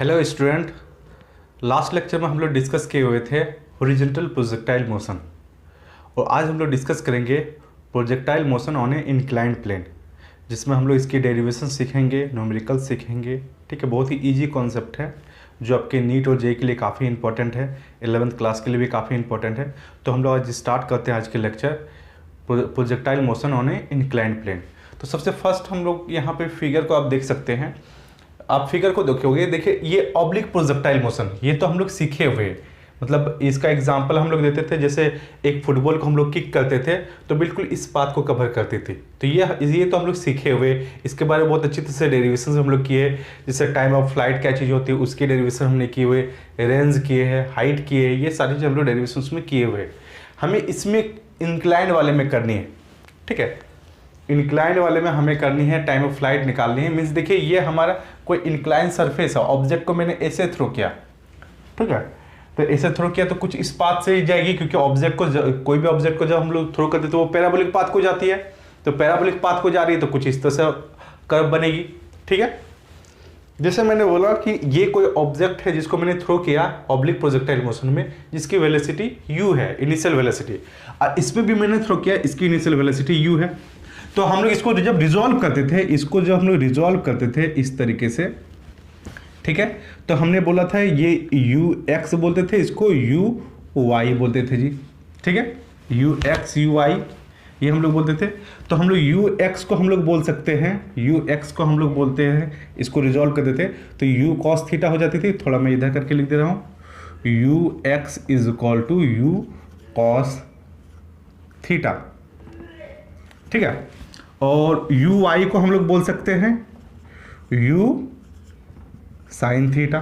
Hello student. Last lecture में हम लोग डिस्कस किए हुए थे हॉरिजॉन्टल प्रोजेक्टाइल मोशन, और आज हम लोग डिस्कस करेंगे projectile motion on a inclined plane, जिसमें हम लोग इसकी डेरिवेशन सीखेंगे, न्यूमेरिकल सीखेंगे। ठीक है, बहुत ही इजी कॉन्सेप्ट है जो आपके नीट और जे के लिए काफ़ी इंपॉर्टेंट है, 11th क्लास के लिए भी काफ़ी इंपॉर्टेंट है। तो हम लोग आज स्टार्ट करते हैं आज के lecture projectile motion on a inclined plane. तो सबसे फर्स्ट हम लोग यहाँ पे फिगर को आप देख सकते हैं, आप फिगर को देखोगे, देखिए ये ऑब्लिक प्रोजेक्टाइल मोशन, ये तो हम लोग सीखे हुए हैं। मतलब इसका एग्जांपल हम लोग देते थे, जैसे एक फुटबॉल को हम लोग किक करते थे तो बिल्कुल इस पाथ को कवर करती थी। तो ये तो हम लोग सीखे हुए, इसके बारे में बहुत अच्छी तरह से डेरिवेशन हम लोग किए। जैसे टाइम ऑफ फ्लाइट क्या चीज़ होती है उसकी डेरिवेशन हमने किए हुए, रेंज किए हैं, हाइट किए हैं, ये सारी चीज़ हम लोग डेरिवेशन में किए हुए। हमें इसमें इंक्लाइंड वाले में करनी है। ठीक है, इंक्लाइंड वाले में हमें करनी है, टाइम ऑफ फ्लाइट निकालनी है। मीन्स देखिए ये हमारा कोई इंक्लाइन सरफेस है, ऑब्जेक्ट को मैंने ऐसे थ्रो किया। ठीक है, तो ऐसे थ्रो किया तो कुछ इस पाथ से ही जाएगी, क्योंकि ऑब्जेक्ट को कोई भी ऑब्जेक्ट को जब हम लोग थ्रो करते तो वो पैराबोलिक पाथ को जाती है। तो पैराबोलिक पाथ को जा रही है तो कुछ इस तरह से कर्व बनेगी। ठीक है, जैसे मैंने बोला कि ये कोई ऑब्जेक्ट है जिसको मैंने थ्रो किया ऑब्लिक प्रोजेक्टाइल मोशन में, जिसकी वेलोसिटी u है, इनिशियल वेलोसिटी। और इसमें भी मैंने थ्रो किया, इसकी इनिशियल वेलोसिटी u है। तो हम लोग इसको जब रिजॉल्व करते थे, इसको जब हम लोग रिजॉल्व करते थे इस तरीके से, ठीक है, तो हमने बोला था ये यू एक्स बोलते थे, इसको यू वाई बोलते थे जी। ठीक है, यू एक्स यू वाई ये हम लोग बोलते थे। तो हम लोग यू एक्स को हम लोग बोल सकते हैं, यू एक्स को हम लोग बोलते हैं, इसको रिजॉल्व कर देते तो यू कॉस थीटा हो जाती थी। थोड़ा मैं इधर करके लिख दे रहा हूँ, u x is equal to u cos theta. ठीक है, और यू वाई को हम लोग बोल सकते हैं यू साइन थीटा।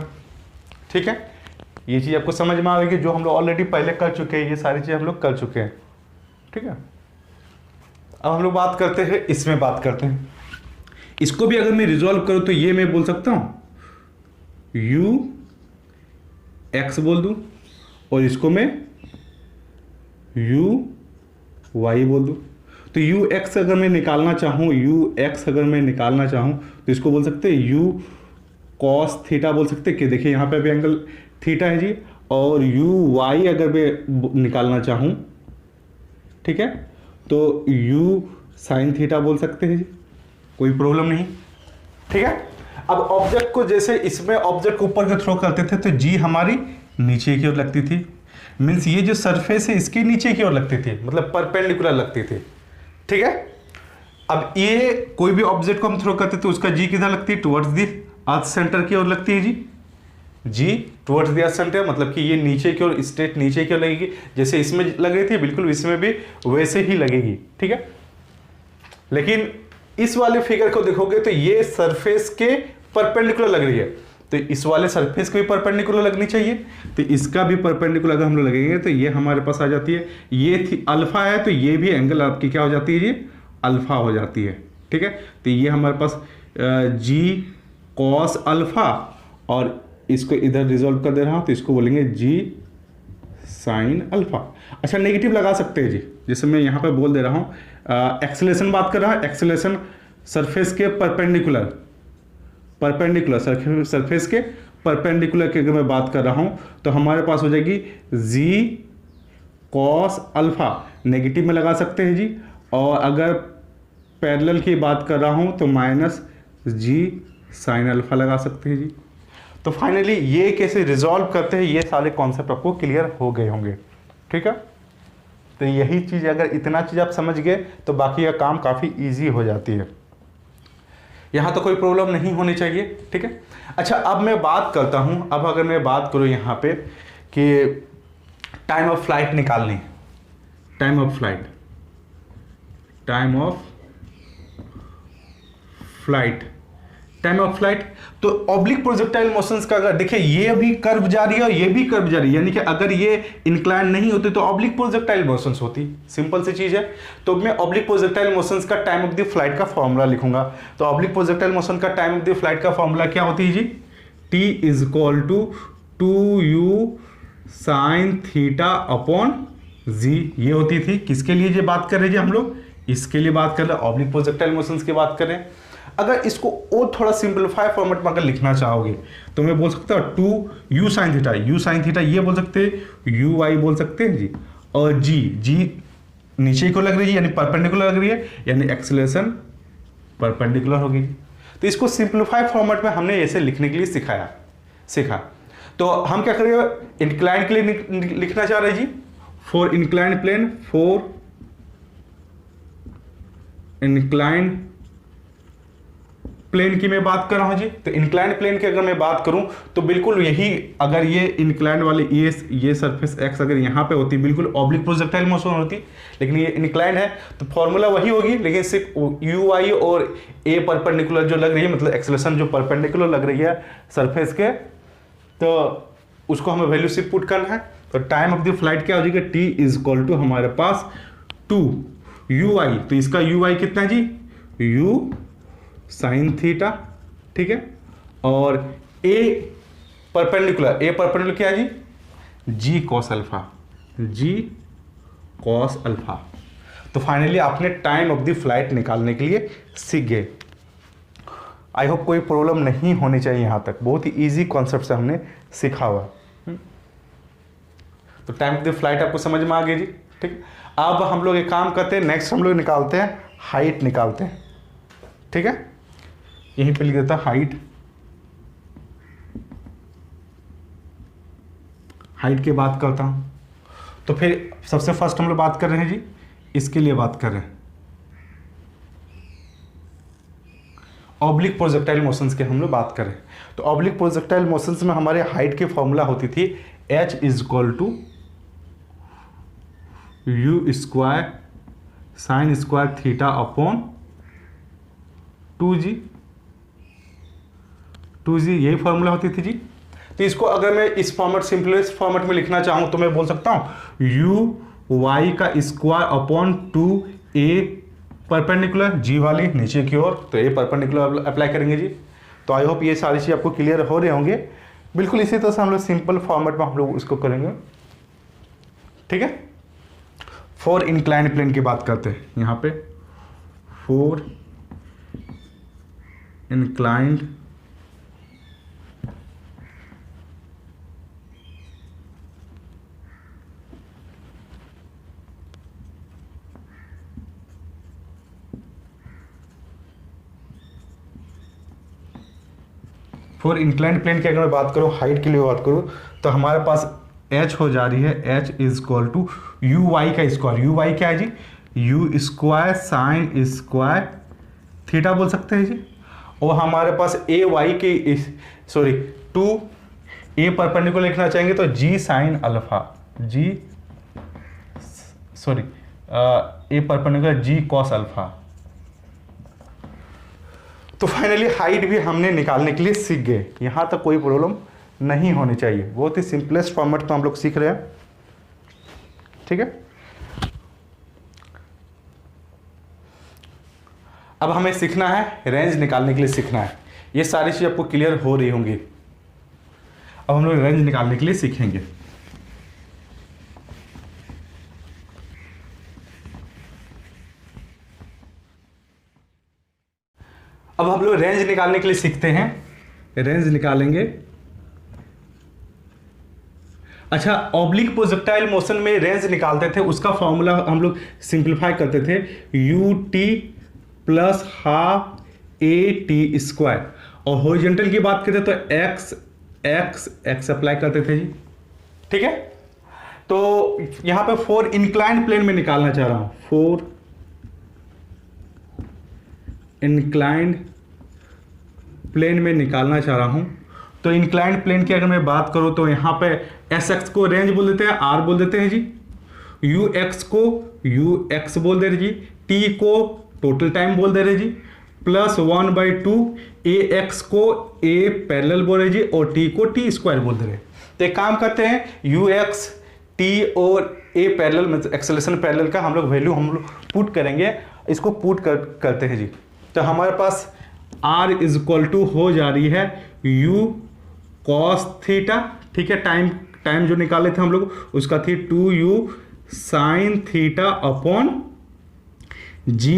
ठीक है, ये चीज़ आपको समझ में आएगी, जो हम लोग ऑलरेडी पहले कर चुके हैं, ये सारी चीज़ हम लोग कर चुके हैं। ठीक है, अब हम लोग बात करते हैं, इसमें बात करते हैं, इसको भी अगर मैं रिजॉल्व करूं तो ये मैं बोल सकता हूं यू एक्स बोल दूं, और इसको मैं यू वाई बोल दूं। तो यू एक्स अगर मैं निकालना चाहूँ, यू एक्स अगर मैं निकालना चाहूँ तो इसको बोल सकते हैं यू कॉस थीटा बोल सकते हैं, कि देखिए यहाँ पे भी एंगल थीटा है जी। और यू वाई अगर मैं निकालना चाहूँ, ठीक है, तो यू साइन थीटा बोल सकते हैं जी, कोई प्रॉब्लम नहीं। ठीक है, अब ऑब्जेक्ट को, जैसे इसमें ऑब्जेक्ट को ऊपर के थ्रो करते थे तो जी हमारी नीचे की ओर लगती थी। मीन्स ये जो सरफेस है इसकी नीचे की ओर लगती थी, मतलब परपेंडिकुलर लगती थी। ठीक है, अब ये कोई भी ऑब्जेक्ट को हम थ्रो करते तो उसका जी किधर लगती है, टुवर्ड्स दी अर्थ सेंटर की ओर लगती है जी टुवर्ड्स दी अर्थ सेंटर, मतलब कि ये नीचे की ओर, स्ट्रेट नीचे की ओर लगेगी। जैसे इसमें लग रही थी बिल्कुल इसमें भी वैसे ही लगेगी। ठीक है, लेकिन इस वाले फिगर को देखोगे तो ये सरफेस के परपेंडिकुलर लग रही है, तो इस वाले सरफेस को भी परपेंडिकुलर लगनी चाहिए। तो इसका भी परपेंडिकुलर अगर हम लोग लगेंगे तो ये हमारे पास आ जाती है, ये थी अल्फा है तो ये भी एंगल आपकी क्या हो जाती है जी, अल्फा हो जाती है। ठीक है, तो ये हमारे पास जी कॉस अल्फा, और इसको इधर रिजॉल्व कर दे रहा हूं तो इसको बोलेंगे जी साइन अल्फा। अच्छा, नेगेटिव लगा सकते हैं जी, जैसे मैं यहाँ पे बोल दे रहा हूँ, एक्सेलेरेशन बात कर रहा हूँ, एक्सेलेरेशन सरफेस के परपेंडिकुलर सरफेस के परपेंडिकुलर की अगर मैं बात कर रहा हूं तो हमारे पास हो जाएगी जी कॉस अल्फा, नेगेटिव में लगा सकते हैं जी। और अगर पैरेलल की बात कर रहा हूं तो माइनस जी साइन अल्फा लगा सकते हैं जी। तो फाइनली ये कैसे रिजॉल्व करते हैं, ये सारे कॉन्सेप्ट आपको क्लियर हो गए होंगे। ठीक है, तो यही चीज़, अगर इतना चीज़ आप समझ गए तो बाकी का काम काफ़ी ईजी हो जाती है, यहाँ तो कोई प्रॉब्लम नहीं होनी चाहिए। ठीक है, अच्छा अब मैं बात करता हूँ, अब अगर मैं बात करूँ यहाँ पे कि टाइम ऑफ फ्लाइट निकालनी, टाइम ऑफ फ्लाइट तो ऑब्लिक प्रोजेक्टाइल मोशंस का अगर देखिए, ये अभी कर्व जा रही है और ये भी कर्व जा रही है, यानी कि अगर ये इंक्लाइन नहीं होती तो ऑब्लिक प्रोजेक्टाइल मोशंस होती, सिंपल सी चीज है। तो मैं ऑब्लिक प्रोजेक्टाइल मोशंस का टाइम ऑफ द फ्लाइट का फॉर्मूला लिखूंगा। तो ऑब्लिक प्रोजेक्टाइल मोशन का टाइम ऑफ द फ्लाइट का फॉर्मूला क्या होती है जी, T is equal to 2u sine theta upon g, ये होती थी। किसके लिए ये बात कर रहे हैं जी हम लोग, इसके लिए बात कर रहे हैं, ऑब्लिक प्रोजेक्टाइल मोशंस की बात कर रहे हैं। अगर इसको और थोड़ा सिंपलीफाई फॉर्मेट में अगर लिखना चाहोगे तो मैं बोल सकता हूँ 2 you sine theta, you sine theta ये बोल सकते हैं, यू वाई बोल सकते हैं जी, और जी जी नीचे को लग रही है यानी परपेंडिकुलर लग रही है, यानी एक्सेलरेशन परपेंडिकुलर होगी। तो इसको सिंपलीफाई फॉर्मेट में हमने ऐसे लिखने के लिए सीखा। तो हम क्या करेंगे, इंक्लाइन के लिए लिखना चाह रहे हैं जी, for incline plane, for incline plane की मैं बात कर रहा हूं जी। तो इंक्लाइन प्लेन की अगर मैं बात करूं तो बिल्कुल यही, अगर ये इंक्लाइन वाले ये सरफेस एक्स अगर यहां पे होती बिल्कुल ऑब्लिक प्रोजेक्टाइल मोशन होती, लेकिन ये इंक्लाइन है तो फॉर्मूला वही होगी, लेकिन सिर्फ यू आई और ए परपेंडिकुलर जो लग रही है, मतलब एक्सेलरेशन जो परपेंडिकुलर लग रही है सरफेस के, तो उसको हमें वैल्यू सिर्फ पुट करना है। तो टाइम ऑफ द फ्लाइट क्या हो जाएगा, टी इज इक्वल टू हमारे पास 2 यू आई, तो इसका यू आई कितना है जी, यू साइन थीटा, ठीक है, और ए परपेंडिकुलर क्या है जी, जी कॉस अल्फा, जी कॉस अल्फा। तो फाइनली आपने टाइम ऑफ द फ्लाइट निकालने के लिए सीख गए। आई होप कोई प्रॉब्लम नहीं होनी चाहिए यहाँ तक, बहुत ही इजी कॉन्सेप्ट से हमने सीखा हुआ। तो टाइम ऑफ द फ्लाइट आपको समझ में आ गई जी, ठीक। अब हम लोग एक काम करते हैं, नेक्स्ट हम लोग निकालते हैं हाइट निकालते हैं, ठीक है। यहीं पे लिख देता हाइट की बात करता हूं। तो फिर सबसे फर्स्ट हम लोग बात कर रहे हैं जी, इसके लिए बात कर रहे हैं ऑब्लिक प्रोजेक्टाइल मोशंस के हम लोग बात करें। तो ऑब्लिक प्रोजेक्टाइल मोशंस में हमारे हाइट की फॉर्मूला होती थी h is equal to u square sine square theta upon 2g, यही फॉर्मूला होती थी जी। तो इसको अगर मैं इस फॉर्मेट सिंपलेस्ट फॉर्मेट में लिखना चाहूं तो मैं बोल सकता हूं यू वाई का स्क्वायर अपॉन 2a परपेंडिकुलर, जी वाली नीचे की ओर, तो ए परपेंडिकुलर अप्लाई करेंगे जी। तो आई होप ये सारी चीज़ आपको क्लियर हो रहे होंगे। बिल्कुल इसी तरह से हम लोग सिंपल फॉर्मेट में हम लोग उसको करेंगे, ठीक है। फॉर इंक्लाइन प्लेन की बात करते हैं यहाँ पे, for inclined for inclined plane की अगर मैं बात करूँ, हाइट के लिए बात करूँ, तो हमारे पास h हो जा रही है, h is equal to u y का स्क्वायर, यू वाई क्या है जी, u square sine square theta बोल सकते हैं जी, और हमारे पास ए वाई के सॉरी 2 ए परपेंडिकुलर लिखना चाहेंगे तो g sine alpha, g sorry a perpendicular g cos alpha. तो फाइनली हाइट भी हमने निकालने के लिए सीख गए, यहां तक कोई प्रॉब्लम नहीं होनी चाहिए। बहुत ही सिंपलेस्ट फॉर्मेट में हम लोग सीख रहे हैं, ठीक है। अब हमें सीखना है रेंज निकालने के लिए सीखना है। ये सारी चीज आपको क्लियर हो रही होंगी। अब हम लोग रेंज निकालने के लिए सीखेंगे। अब हम लोग रेंज निकालने के लिए सीखते हैं, रेंज निकालेंगे। अच्छा, ऑब्लिक प्रोजेक्टाइल मोशन में रेंज निकालते थे, उसका फॉर्मूला हम लोग सिंप्लीफाई करते थे, U T plus half A T square, और हॉरिजॉन्टल की बात करते तो एक्स एक्स एक्स अप्लाई करते थे जी, ठीक है। तो यहां पे फॉर इंक्लाइंड प्लेन में निकालना चाह रहा हूं, फॉर इंक्लाइंड प्लेन में निकालना चाह रहा हूं। तो इंक्लाइंड प्लेन की अगर मैं बात करूं तो यहां पे एस एक्स को रेंज बोल देते हैं, आर बोल देते हैं जी, यू एक्स को यू एक्स बोल दे रहे जी, टी को टोटल टाइम बोल दे रहे जी, प्लस 1/2 ए एक्स को ए पैरेलल बोल रहे जी, और टी को टी स्क्वायर बोल दे रहे। तो एक काम करते हैं, यू एक्स टी और ए पैरेलल मतलब एक्सेलरेशन पैरेलल का हम लोग वैल्यू हम लोग पुट करेंगे, इसको पुट करते हैं जी। तो हमारे पास r इज इक्वल टू हो जा रही है u कॉस थीटा, ठीक है, टाइम जो निकाले थे हम लोग उसका थी 2u sine theta upon g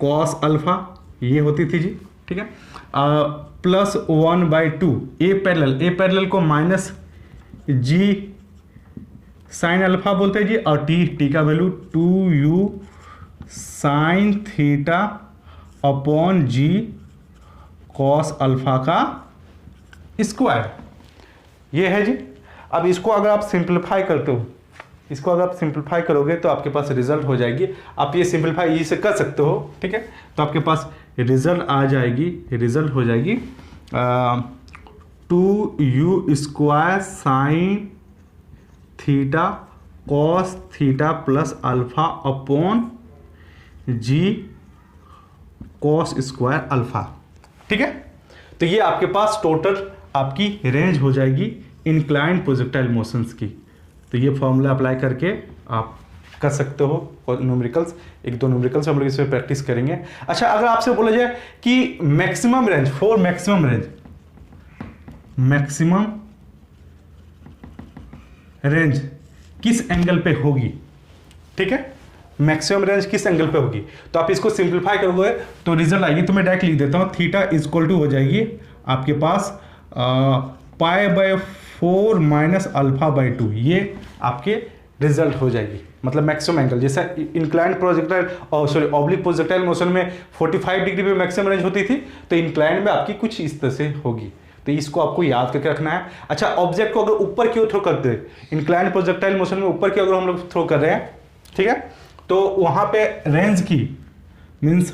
cos alpha, ये होती थी जी, ठीक है। +1/2 ए पैरेलल को माइनस जी साइन अल्फा बोलते हैं जी, और टी का value 2u sine theta upon g cos alpha का स्क्वायर, ये है जी। अब इसको अगर आप सिंप्लीफाई करते हो, इसको अगर आप सिंप्लीफाई करोगे तो आपके पास रिजल्ट हो जाएगी। आप ये सिंप्लीफाई इसे कर सकते हो, ठीक है। तो आपके पास रिजल्ट आ जाएगी, रिजल्ट हो जाएगी 2u square sine theta cos theta plus alpha upon g cos square alpha, ठीक है। तो ये आपके पास टोटल आपकी रेंज हो जाएगी इंक्लाइंड प्रोजेक्टाइल मोशंस की। तो ये फॉर्मूला अप्लाई करके आप कर सकते हो। और न्यूमेरिकल्स, एक दो न्यूमेरिकल्स हम लोग इसमें प्रैक्टिस करेंगे। अच्छा, अगर आपसे बोला जाए कि maximum range for maximum range किस एंगल पे होगी, ठीक है, मैक्सिमम रेंज किस एंगल पे होगी, तो आप इसको सिंप्लीफाई करोगे तो रिजल्ट आएगी। तो मैं डायरेक्ट लिख देता हूं, थीटा इक्वल टू हो जाएगी आपके पास π/4 माइनस α/2, ये आपके रिजल्ट हो जाएगी। मतलब मैक्सिमम एंगल, जैसे इंक्लाइंड प्रोजेक्टाइल और सॉरी ऑब्लिक प्रोजेक्टाइल मोशन में 45 डिग्री पे मैक्सिमम रेंज होती थी, तो इंक्लाइंड में आपकी कुछ इस तरह से होगी। तो इसको आपको याद करके रखना है। अच्छा, ऑब्जेक्ट को अगर ऊपर की ओर थ्रो करते हैं, इंक्लाइंड प्रोजेक्टाइल मोशन में ऊपर की ओर हम लोग थ्रो कर रहे हैं, ठीक है, तो वहां पे रेंज की मीन्स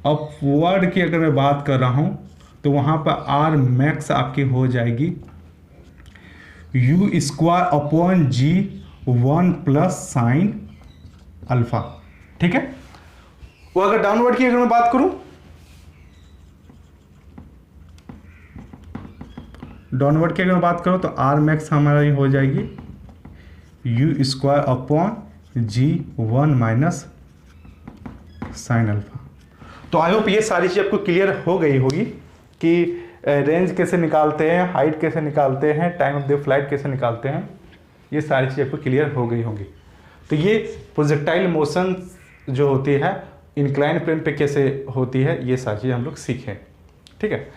अपवर्ड की अगर मैं बात कर रहा हूं तो वहां पर आर मैक्स आपकी हो जाएगी u स्क्वायर अपॉन जी 1 प्लस साइन अल्फा, ठीक है। वो अगर डाउनवर्ड की अगर मैं बात करूं, डाउनवर्ड की अगर मैं बात करूं तो आर मैक्स हमारी हो जाएगी u स्क्वायर अपॉन जी 1 माइनस साइन अल्फा। तो आई होप ये सारी चीज आपको क्लियर हो गई होगी कि रेंज कैसे निकालते हैं, हाइट कैसे निकालते हैं, टाइम ऑफ द फ्लाइट कैसे निकालते हैं, ये सारी चीज़ आपको क्लियर हो गई होंगी। तो ये प्रोजेक्टाइल मोशन जो होती है इंक्लाइन प्लेन पे कैसे होती है, ये सारी चीज़ हम लोग सीखें, ठीक है।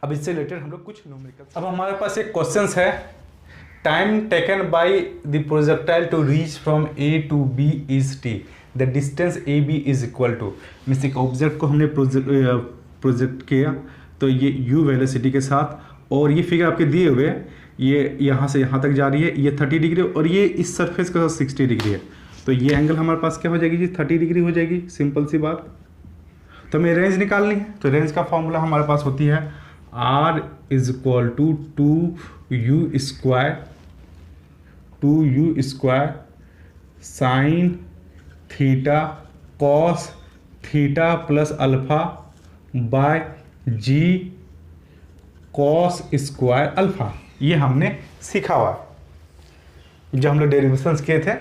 अब इससे रिलेटेड हम लोग कुछ न्यूमेरिकल, अब हमारे पास एक क्वेश्चन है, time taken by the projectile to reach from A to B is T, the distance A B is equal to, means एक ऑब्जेक्ट को हमने प्रोजेक्ट किया तो ये u वेलोसिटी के साथ, और ये फिगर आपके दिए हुए, ये यहाँ से यहाँ तक जा रही है, ये 30 डिग्री और ये इस सरफेस के साथ 60 डिग्री है। तो ये एंगल हमारे पास क्या हो जाएगी जी, 30 डिग्री हो जाएगी, सिंपल सी बात। तो हमें रेंज निकालनी है, तो रेंज का फॉर्मूला हमारे पास होती है r is equal to 2u square sine theta cos theta plus alpha by g cos square alpha. ये हमने सीखा हुआ जो हम लोग डेरिवेशंस किए थे।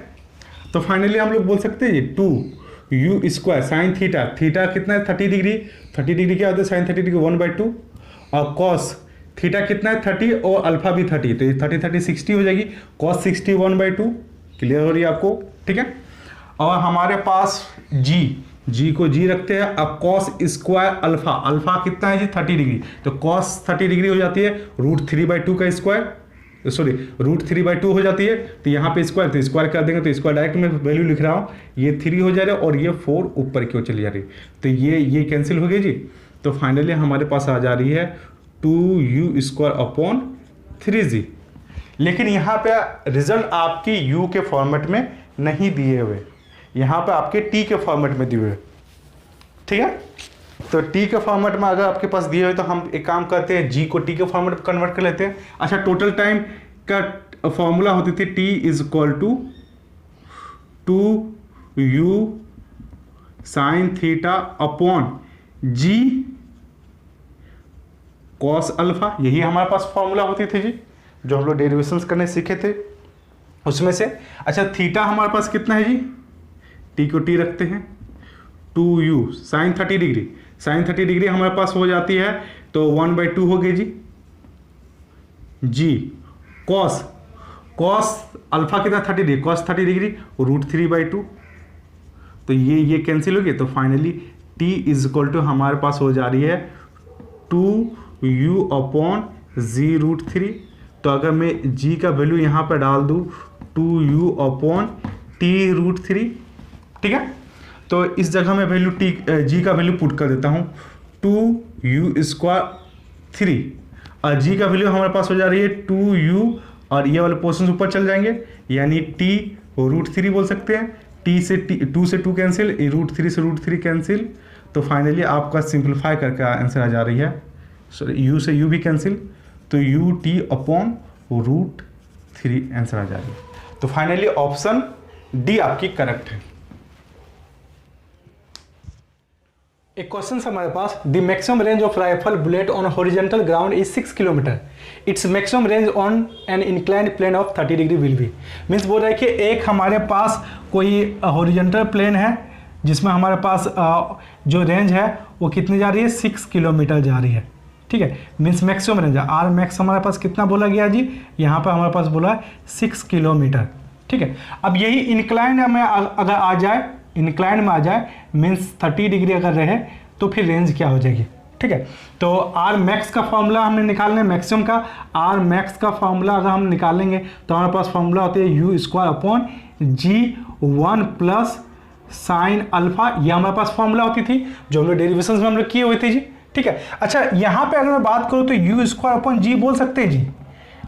तो फाइनली हम लोग बोल सकते हैं 2u square sine theta, theta कितना है 30 डिग्री, 30 डिग्री क्या होता है साइन 30 डिग्री 1/2, और कॉस थीटा कितना है 30 और अल्फा भी 30, तो ये 30 60 हो जाएगी, कॉस 60 1/2, क्लियर हो रही है आपको, ठीक है। और हमारे पास जी को जी रखते हैं। अब कॉस स्क्वायर अल्फा, अल्फा कितना है जी 30 डिग्री, तो कॉस 30 डिग्री हो जाती है √3/2 का स्क्वायर, सॉरी √3/2 हो जाती है। तो यहाँ पे स्क्वायर, तो स्क्वायर कर देंगे, तो स्क्वायर डायरेक्ट मैं वैल्यू लिख रहा हूँ, ये 3 हो जा रहा है और ये 4 ऊपर की ओर चली जा रही है, तो ये कैंसिल हो गई जी। तो फाइनली हमारे पास आ जा रही है 2u स्क्वायर अपॉन 3g। लेकिन यहाँ पे रिजल्ट आपकी u के फॉर्मेट में नहीं दिए हुए, यहाँ पे आपके t के फॉर्मेट में दिए हुए, ठीक है। तो t के फॉर्मेट में अगर आपके पास दिए हुए तो हम एक काम करते हैं, g को t के फॉर्मेट में कन्वर्ट कर लेते हैं। अच्छा, टोटल टाइम का फॉर्मूला होती थी t is equal to 2u sine theta upon g cos alpha, यही हमारे पास फॉर्मूला होती थी जी, जो हम लोग डेरिवेशंस करने सीखे थे उसमें से। अच्छा, थीटा हमारे पास कितना है जी, टी को टी रखते हैं, 2u sign 30 degree, sign 30 degree हमारे पास हो जाती है तो 1/2 हो गई जी कॉस अल्फा कितना 30 डिग्री, कॉस 30 डिग्री √3/2, तो ये कैंसिल हो गया। तो finally t is equal to हमारे पास हो जा रही है 2u अपॉन g√3। तो अगर मैं g का वैल्यू यहाँ पर डाल दूँ 2u अपॉन t√3, ठीक है। तो इस जगह मैं वैल्यू g का वैल्यू पुट कर देता हूँ 2u²3 और g का वैल्यू हमारे पास हो जा रही है 2u और ये वाले पोर्शन ऊपर चल जाएंगे, यानी t√3 बोल सकते हैं। t से 2 से 2 कैंसिल, √3 से √3 कैंसिल। तो फाइनली आपका सिंप्लीफाई करके आंसर आ जा रही है, सॉरी u से u भी कैंसिल, तो ut अपॉन √3 आंसर आ जा रही है। तो फाइनली ऑप्शन डी आपकी करेक्ट है। एक क्वेश्चन हमारे पास, the maximum range of rifle bullet on horizontal ground is 6 kilometre, its maximum range on an inclined plane of 30 degree will be. Means बोल रहा है कि एक हमारे पास कोई हॉरिजॉन्टल प्लेन है जिसमें हमारे पास जो रेंज है वो कितनी जा रही है, 6 किलोमीटर जा रही है, ठीक है। मीन्स मैक्सिमम रेंज है, आर मैक्स हमारे पास कितना बोला गया जी, यहाँ पर हमारे पास बोला है 6 किलोमीटर, ठीक है। अब यही इंक्लाइंड में अगर आ जाए, इंक्लाइंड में आ जाए मीन्स 30 डिग्री अगर रहे तो फिर रेंज क्या हो जाएगी, ठीक है। तो आर मैक्स का फॉर्मूला हमने निकालना है, मैक्सिमम का आर मैक्स का फॉर्मूला अगर हम निकालेंगे तो हमारे पास फॉर्मूला होती है u² upon g1 plus sine alpha. ये हमारे पास फॉर्मूला होती थी जो हम लोग डेरिवेशंस में हम लोग किए हुए थे जी, ठीक है। अच्छा यहाँ पे अगर मैं बात करूँ तो u² अपॉन g बोल सकते हैं जी,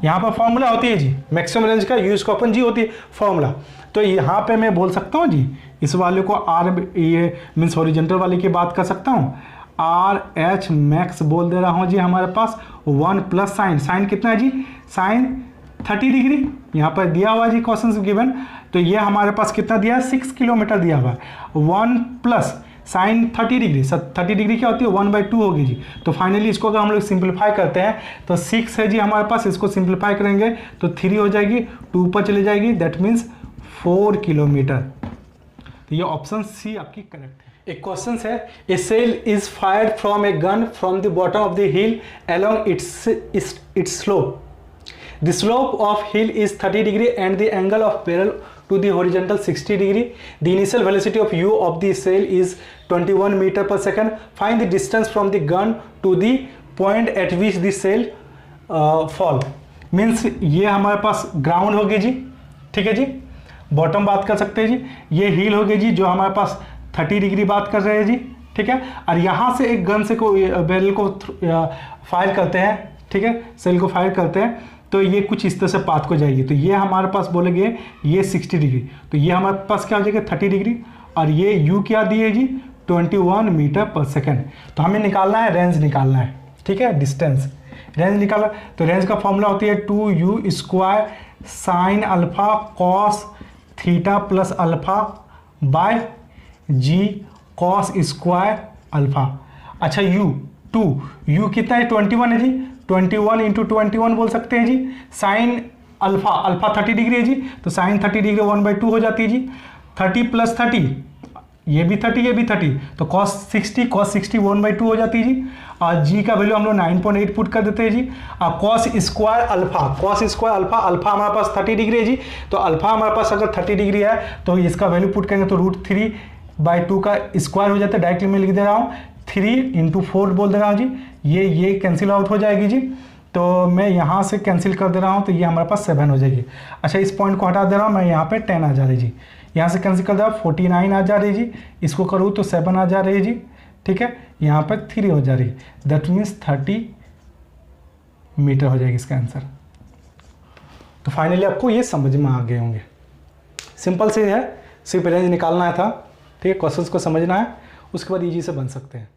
यहाँ पर फॉर्मूला होती है जी मैक्सिमम रेंज का u² अपॉन g होती है फॉर्मूला। तो यहाँ पे मैं बोल सकता हूँ जी इस वाले को आर, ये मीन्स हॉरिजॉन्टल वाले की बात कर सकता हूँ, आर एच मैक्स बोल दे रहा हूँ जी हमारे पास 1 प्लस साइन, साइन कितना है जी, साइन 30 डिग्री यहाँ पर दिया हुआ जी क्वेश्चन गिवन। तो ये हमारे पास कितना दिया है, 6 किलोमीटर दिया हुआ है, 1 प्लस साइन 30 डिग्री, 30 डिग्री क्या होती है 1/2 होगी जी। तो फाइनली इसको अगर हम लोग सिंप्लीफाई करते हैं तो 6 है जी हमारे पास, इसको सिंप्लीफाई करेंगे तो 3 हो जाएगी, 2 ऊपर चली जाएगी, दैट मीन्स 4 किलोमीटर। तो ये ऑप्शन सी आपकी करेक्ट है। एक क्वेश्चन है, a shell is fired from a gun from the bottom of the hill along its slope, the slope of hill is 30 degree and the angle of barrel to the horizontal 60 degree. The initial velocity of u of the sail is 21 meter per second. Find the distance from the gun to the point at which the sail fall. Means ये हमारे पास ground होगी जी, ठीक है जी, bottom बात कर सकते हैं जी, ये हील होगी जी जो हमारे पास 30 डिग्री बात कर रहे हैं जी, ठीक है। और यहाँ से एक गन से को बैरल को फायर करते हैं, ठीक है, सेल को फायर करते हैं, तो ये कुछ इस तरह से पाथ को जाएगी। तो ये हमारे पास बोलेंगे ये 60 डिग्री, तो ये हमारे पास क्या हो जाएगा 30 डिग्री, और ये u क्या दिए जी 21 मीटर पर सेकेंड। तो हमें निकालना है रेंज निकालना है, ठीक है, डिस्टेंस रेंज निकालना। तो रेंज का फॉर्मूला होती है 2u² sine alpha cos theta plus alpha bye g cos square alpha. अच्छा u कितना है 21 है जी, 21 इंटू 21 बोल सकते हैं जी। साइन अल्फा 30 डिग्री है जी, तो साइन 30 डिग्री 1/2 हो जाती है जी। 30 प्लस 30 ये भी 30 ये भी 30, तो cos 60 1/2 हो जाती है जी। और जी का वैल्यू हम लोग 9.8 पुट कर देते हैं जी। और cos स्क्वायर अल्फा हमारे पास 30 डिग्री है जी, तो अल्फा हमारे पास अगर 30 डिग्री है तो इसका वैल्यू पुट करेंगे तो √3/2 का स्क्वायर हो जाता है। डायरेक्टली मैं लिख दे रहा हूँ 3 इंटू 4 बोल दे रहा हूँ जी, ये कैंसिल आउट हो जाएगी जी। तो मैं यहाँ से कैंसिल कर दे रहा हूँ, तो ये हमारे पास 7 हो जाएगी। अच्छा इस पॉइंट को हटा दे रहा हूँ मैं, यहाँ पे 10 आ जा रही जी, यहाँ से कैंसिल कर दे रहा हूँ 49 आ जा रही जी, इसको करूँ तो 7 आ जा रही जी, ठीक है, यहाँ पर 3 हो जा रही, दैट मीन्स 30 मीटर हो जाएगी इसका आंसर। तो फाइनली आपको ये समझ में आ गए होंगे, सिंपल से है, सिर्फ रेंज निकालना था, ठीक है, क्वेश्चंस को समझना है, उसके बाद ईजी से बन सकते हैं।